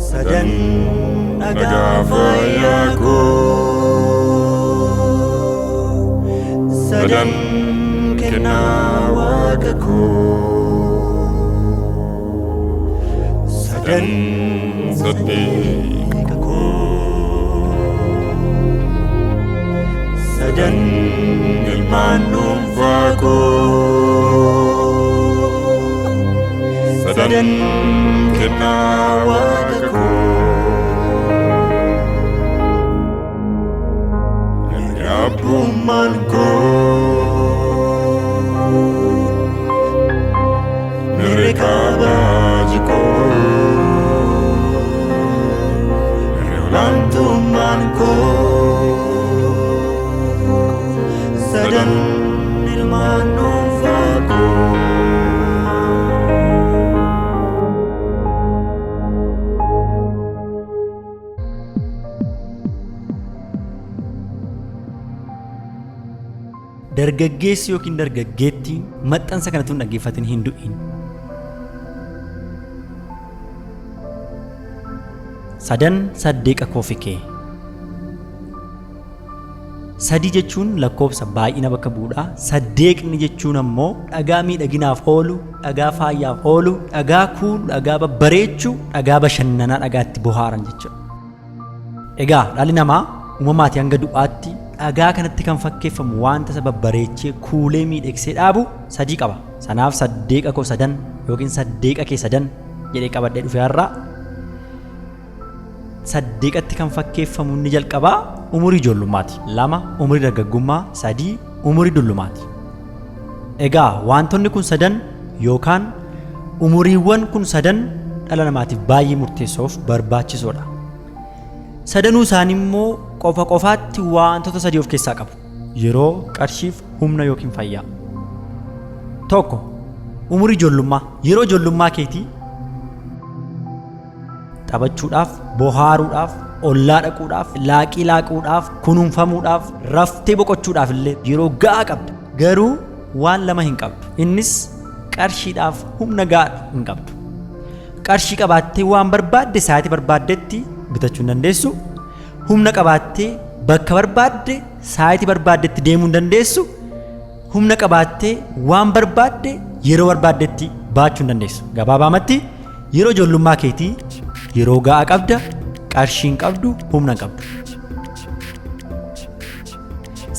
sadan dhagaa fayyaa koo sadan kennaa waaqa koo sadan saddeeqa koo sadan ilmaan dhuunfaa koo sadan kennaa waaqa koo abbummaan koo nurre kabaaji koo olaantummaan koo sadan ilmaan dhuunfaa koo. Dargaggeessi yookiin dargaggeettiin maxxansa kanatu hin dhaggeeffatin hin du'in. Sadan saddeeqa koo fi kee. Sadii jechuun lakkoofsa baay'ina bakka bu'uudha. Saddeeqni jechuun ammoo dhagaa miidhaginaaf oolu, dhagaa faayyaaf oolu, dhagaa kuulu, dhagaa babbareechuu, dhagaa bashannanaa, dhagaatti bohaaran jechuudha. Egaa dhalli namaa uumamaatii hanga du'aatti dhagaa kanatti kan fakkeeffamu wanta isa babbareechee kuulee miidhagsee dhaabu sadii qaba. Sanaaf saddeeqa koo sadan yookiin saddeeqa kee sadan jedhee qabadhee dhufe har'a. Saddeeqatti kan fakkeeffamu inni jalqabaa umurii ijoollummaati. 2 umurii dargaggummaa, 3 umurii dullummaati. Egaa wantoonni kun sadan yookaan umuriiwwan kun sadan dhala namaatiif baay'ee murteessoof barbaachisoodha. Sadanuu isaanii immoo qofa qofaatti wantoota sadii of keessaa qabu. Yeroo, qarshiif, humna yookiin fayyaa. Tokko umurii ijoollummaa. Yeroo ijoollummaa keetii taphachuudhaaf, bohaaruudhaaf, ollaa dhaquudhaaf, laaqii laaquudhaaf, kunuunfamuudhaaf, raftee boqochuudhaaf illee yeroo ga'aa qabda. Garuu waan lama hin qabdu. Innis qarshiidhaaf humna ga'aa hin qabdu. Qarshii qabaattee waan barbaadde sa'aatii barbaaddetti bitachuu hin dandeessu. Humna qabaattee bakka barbaadde sa'aatii barbaaddetti deemuu hin dandeessu. Humna qabaattee waan barbaadde yeroo barbaaddetti baachuu hin dandeessu. Gabaabaamatti yeroo ijoollummaa keetii yeroo ga'aa qabda, qarshii hin qabdu, humna hin qabdu.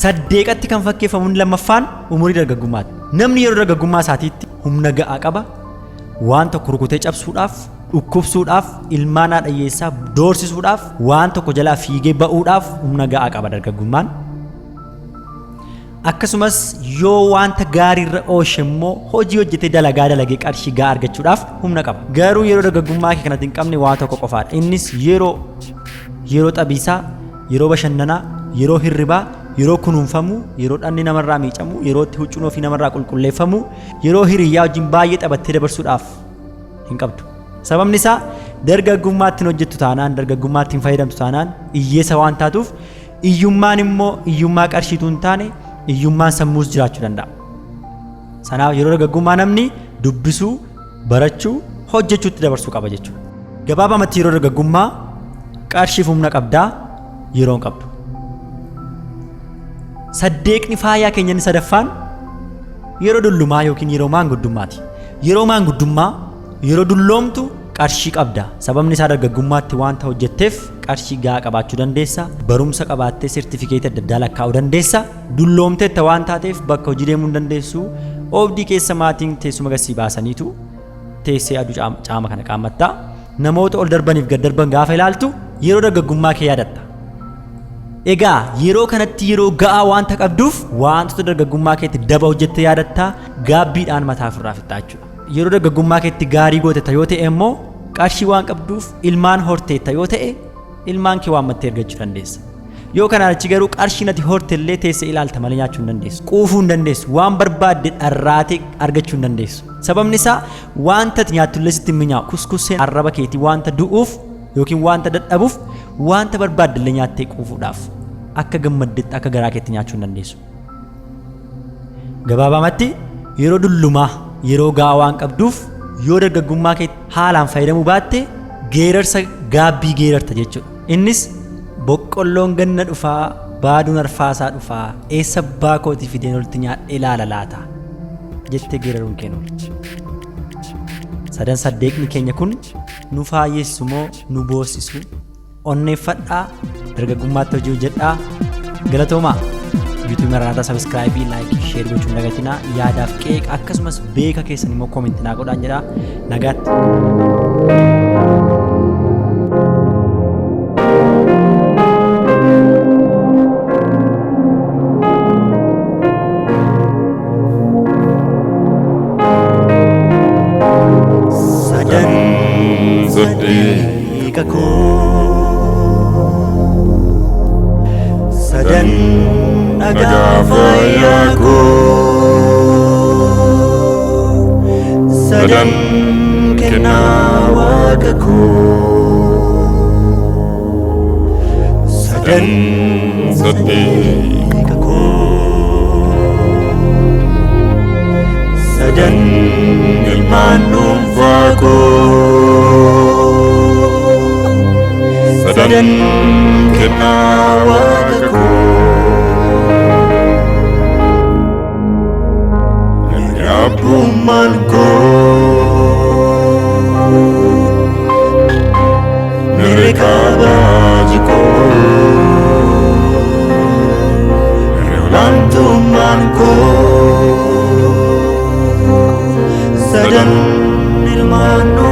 Saddeeqatti kan fakkeeffamu lammaffaan umurii dargaggummaati. Namni yeroo dargaggummaa isaatiitti humna ga'aa qaba. Waan tokko rukutee cabsuudhaaf, dhukkubsuudhaaf, ilmaan haadhayyeessaa doorsisuudhaaf, waan tokko jalaa fiigee ba'uudhaaf humna ga'aa qaba dargaggummaan. Akkasumas yoo wanta gaarii irra ooshe immoo hojii hojjetee dalagee qarshii ga'aa argachuudhaaf humna qaba. Garuu yeroo dargaggummaa kee kanatti hin qabne waa tokko qofaadha. Innis yeroo taphiisaa, yeroo bashannanaa, yeroo hirribaa, yeroo kunuunfamuu, yeroo dhanni namarraa miicamu, yeroo itti huccuun ofii namarraa qulqulleeffamu, yeroo hiriyyaa wajjin baay'ee taphattee dabarsuudhaaf hin qabdu. Sababni isaa dargaggummaatti hin hojjettu taanaan, dargaggummaatti hin fayyadamtu taanaan hiyyeessa waan taatuuf, hiyyummaan immoo hiyyummaa qarshiitu hin taane hiyyummaan sammuus jiraachuu danda'a. Sanaaf yeroo dargaggummaa namni dubbisuu, barachuu, hojjechuutti dabarsuu qaba jechuudha. Gabaabamatti yeroo dargaggummaa qarshiif humna qabdaa, yeroo hin qabdu. Saddeeqni faayaa keenya inni sadaffaan yeroo dullummaa yookiin yeroo maanguddummaati. Yeroo maanguddummaa yeroo dulloomtu qarshii qabda. Sababni isaa dargaggummaatti wanta hojjetteef qarshii ga'aa qabaachuu dandeessa. Barumsa qabaattee sertifikeetii adda addaa lakkaa'uu dandeessa. Dulloomteetta waan taateef bakka hojii deemuu hin dandeessu. Oobdii keessa maatiin teessuma garsii baasaniitu teessee aduu caama kana qaammatta. Namoota ol darbaniif gad darban gaafa ilaaltu yeroo dargaggummaa kee yaadatta. Egaa yeroo kanatti yeroo ga'aa wanta qabduuf wantoota dargaggummaa keetti daba hojjettee yaadatta, gaabbiidhaan mataa ofirraa fixxaa jechuudha. Yeroo dargaggummaa keetti gaarii gootetta yoo ta'e immoo qarshii waan qabduuf ilmaan horteetta yoo ta'e ilmaan kee waammattee argachuu dandeessa. Yoo kanaan achi garuu qarshiin ati hortellee teessee ilaalta malee nyaachuu hin dandeessu. Quufuu hin dandeessu. Waan barbaadde dharraatee argachuu hin dandeessu. Sababni isaa wanta ati nyaatullee sitti hin mi'aawu. Kuskusseen arraba keetii wanta du'uuf yookiin wanta dadhabuuf wanta barbaaddellee nyaattee quufuudhaaf akka gammaddetti akka garaa keetti nyaachuu hin dandeessu. Gabaabamatti yeroo dullumaa yeroo gahaa waan qabduuf yoo dargaggummaa kee haalaan fayyadamuu baatte geerarsa gaabbii geerarta jechuudha. Innis boqqolloon ganna dhufaa baaduun arfaasaa dhufaa eessa abbaa kootii fideen walitti nyaadhee ilaala laata jettee geeraruun kennu. Sadan saddeeqni keenya kun nu faayessu moo nu boosisu? Onneeffadhaa, dargaggummaatti hojii hojjedhaa. Galatoomaa. YouTube Maranathaa subscribe, like, share gochuun dagatinaa. Yaadaaf qeeqa akkasumas beeka keessan immoo comment naa godhaan jedhaa. Nagaatti. Sadan nagafayako, sadan kenawagako, sadan sadikako, sadan ilmanumfako, sadan kenawagako. Abumanko mereka bajiko relantumanko sadan ilmanu